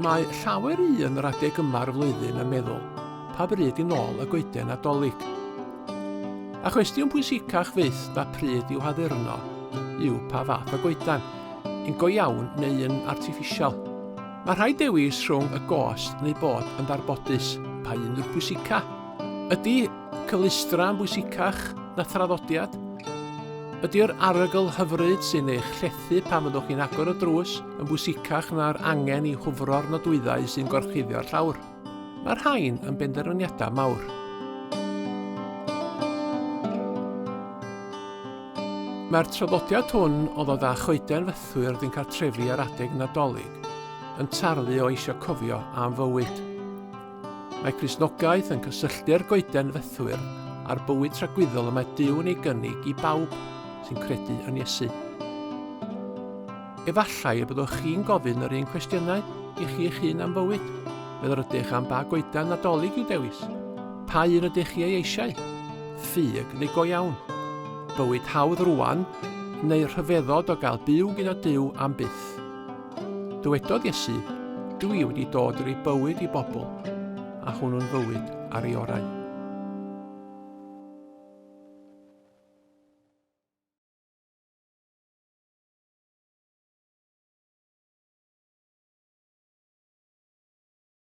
Mae llawer un yr adeg yma'r flwyddyn yn meddwl pa bryd i nôl y goeden Nadolig. A cwestiwn pwysicach fyth na pryd i'w haddurno yw pa fath o goedan, un go iawn neu un artiffisial. Mae rhai dewis rhwng y gost neu bod yn darbodus pa un yw'r pwysica. Ydy cyflustra yn bwysicach na thraddodiad? Ydy'r arogl hyfryd sy'n eich llethu pan fyddwch chi'n agor y drws yn bwysicach na'r angen i chwfro'r nodwyddau sy'n gorchuddio'r llawr? Mae'r rhain yn benderfyniadau mawr. Mae'r traddodiad hwn o ddod â choeden fythwyr ddim cael trefi ar adeg Nadolig yn tarlu o eisiau cofio am fywyd. Mae Cristnogaeth yn cysylltu'r goeden fythwyr a'r bywyd tragwyddol y mae Duw yn ei gynnig i bawb sy'n credu yn Iesu. Efallai y byddwch chi'n gofyn yr un cwestiynau i chi eich hun am fywyd. Fydd rydych am ba goedan Nadolig i'w dewis? Pa un ydych chi ei eisiau? Ffug neu go iawn? Bywyd hawdd rwan neu rhyfeddod o gael byw gyda Duw am byth? Dywedodd Iesu, dwi wedi dod i'r bywyd i bobl, a hwnnw'n fywyd ar ei orau.